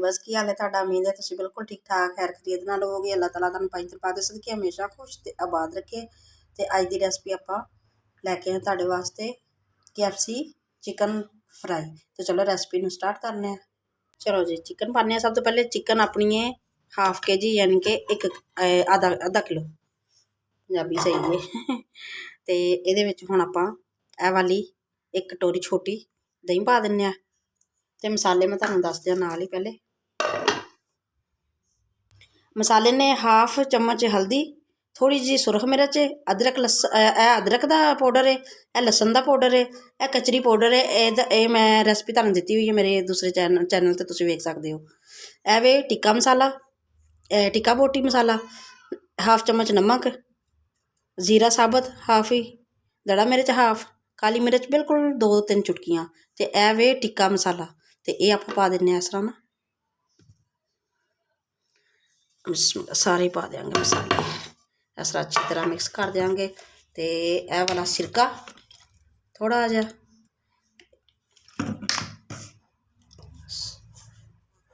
Viewers की हाल है तुहाडा। उम्मीद है तुसीं बिल्कुल ठीक ठाक खैर खैरियत नाल होवोगे। अल्लाह ताला तुहानूं पाई किरपा दे सदके हमेशा खुश ते आबाद रखे। ते अज दी रैसिपी आपां लैके आए तुहाडे वास्ते KFC चिकन फ्राई। तो चलो रैसिपी नूं स्टार्ट करने आं। चलो जी चिकन पाने आं। सब तो पहले चिकन अपनी है हाफ KG यानी कि एक आधा किलो पंजाबी सही है। तो ये हुण आपां ਇਹ वाली एक कटोरी छोटी दही पा दिन्ने आं। ते मसाले मैं तुहानूं दस दियां नाल ही पहले। मसाले ने हाफ चम्मच हल्दी, थोड़ी जी सुरख मिर्च, अदरक अदरक दा पाउडर है, यह लसन दा पाउडर है, यह कचरी पाउडर है। ये मैं रेसिपी तुहानूं दित्ती हुई है मेरे दूसरे चैनल ते तुसीं वेख सकदे हो। यह वे टिक्का मसाला, टिक्का बोटी मसाला, हाफ चम्मच नमक, जीरा साबत हाफ ही, दड़ा मिर्च हाफ, काली मिर्च बिल्कुल 2-3 चुटकियां, ते यह वे टिक्का मसाला। तो ये आप पा देने इस तरह ना सारे पा देंगे मसाले इस तरह अच्छी तरह मिक्स कर देंगे। तो यह वाला सिरका थोड़ा जा,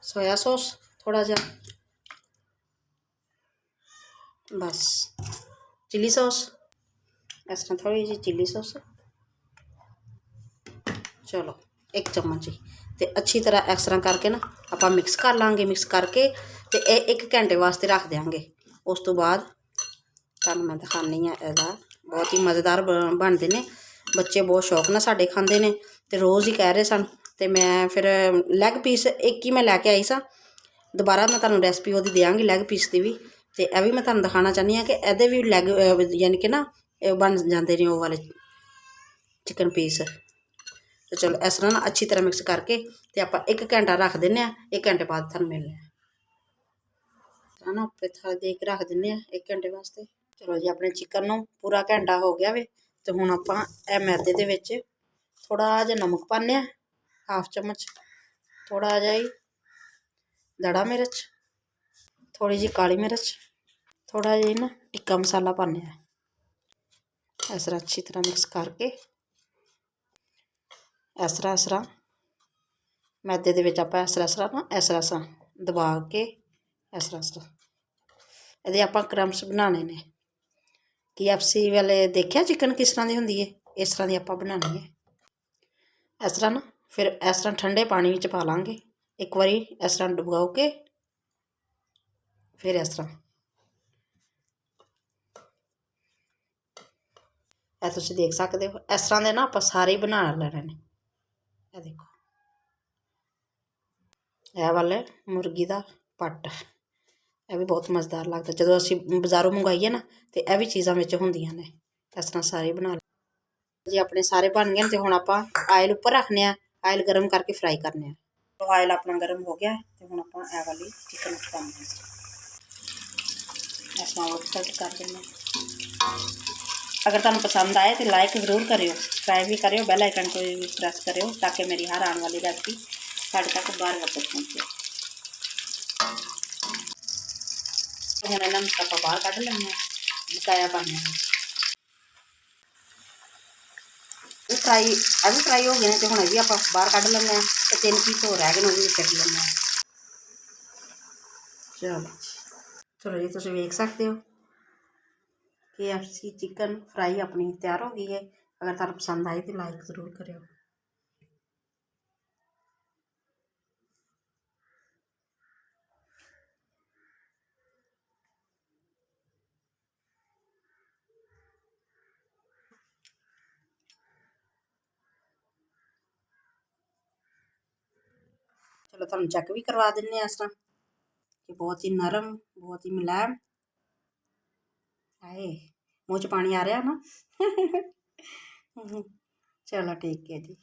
सोया सॉस थोड़ा जा, बस चिली सॉस इस तरह थोड़ी जी चिली सॉस, चलो 1 चम्मच ही। तो अच्छी तरह इस तरह करके ना आप मिक्स कर लाँगे। मिक्स करके तो यह 1 घंटे वास्ते रख देंगे। उस तो बाद तुहानूं मैं दिखानी हाँ। इसदा बहुत ही मज़ेदार बनते हैं। बच्चे बहुत शौक नाल साडे खांदे ने ते रोज़ ही कह रहे सन। तो मैं फिर लैग पीस एक ही मैं लैके आई सा। दोबारा मैं तुहानूं रैसिपी ओहदी देंगी लैग पीस की भी। तो यह भी मैं तुहानूं दिखाना चाहनी हाँ कि एहदे भी लैग यानी कि ना बन जाते हैं वो वाले चिकन पीस। तो चलो इस तरह ना अच्छी तरह मिक्स करके तो आप 1 घंटा रख देने। 1 घंटे बाद तुहानूं मिलने है ना उपर थाली दे के रख देने 1 घंटे वास्ते। चलो जी अपने चिकन नूं पूरा घंटा हो गया वे। तो हुण आपां मैदे दे विच थोड़ा जिहा नमक पाने हाफ चम्मच, थोड़ा जिहा ही दड़ा मिर्च, थोड़ी जी काली मिर्च, थोड़ा जी ना टिक्का मसाला पाने इस तरह अच्छी तरह मिक्स करके इस तरह मैदे दे विच आपां इस तरह ना इस तरह दबा के इस तरह इहदे आपां क्रम्स बनाने ने। KFC वाले देखिया चिकन किस तरह की हुंदी है, इस तरह की आपां बनानी है। इस तरह ना फिर इस तरह ठंडे पानी विच पा लांगे एक बारी इस तरह डुबाओ के फिर इस तरह ਇਹ ਤੁਸੀਂ देख सकते हो। इस तरह के ना आप सारे ही बना लेने ने। ਇਹ देखो यह वाले मुर्गी का पट यह भी बहुत मज़ेदार लगता जो असीं बाज़ारों मंगवाइए ना। तो यह भी चीज़ां विच होंदियां ने। इस तरह सारे बना जी अपने सारे बन गए। तो हुण आपां आयल उपर रखने आयल गर्म करके फ्राई करने। तो आयल अपना गर्म हो गया। तो हुण आपां यह वाली चिकन पाने इस तरह उलट कर देने। अगर तुहानूं पसंद आए तो लाइक जरूर करियो, सब्सक्राइब भी करियो, बैल आइकन को भी प्रेस करियो ताकि मेरी हर आने वाली रेसिपी साढ़े तक बार बार तक पहुँचे। तो हुण इन्हां नूं आपां बाहर कढ लैंदे बकाया पाने फ्राई भी फ्राई हो गए। तो हुण भी आपां बाहर कढ लैंदे। तो 3 पीस होर रह गए वो भी कट लैंदे। चलो जी तुसीं वेख सकते हो KFC चिकन फ्राई अपनी तैयार हो गई है। अगर तुहानूं पसंद आई तो लाइक जरूर करियो। चलो तुहानूं चेक भी करवा दिन्ने इस तरह कि बहुत ही नरम बहुत ही मुलायम। हाय मूँह च पानी आ रहा ना। चलो ठीक है जी।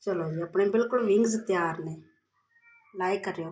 चलो जी अपने बिल्कुल विंग्स तैयार ने। लाइक करियो।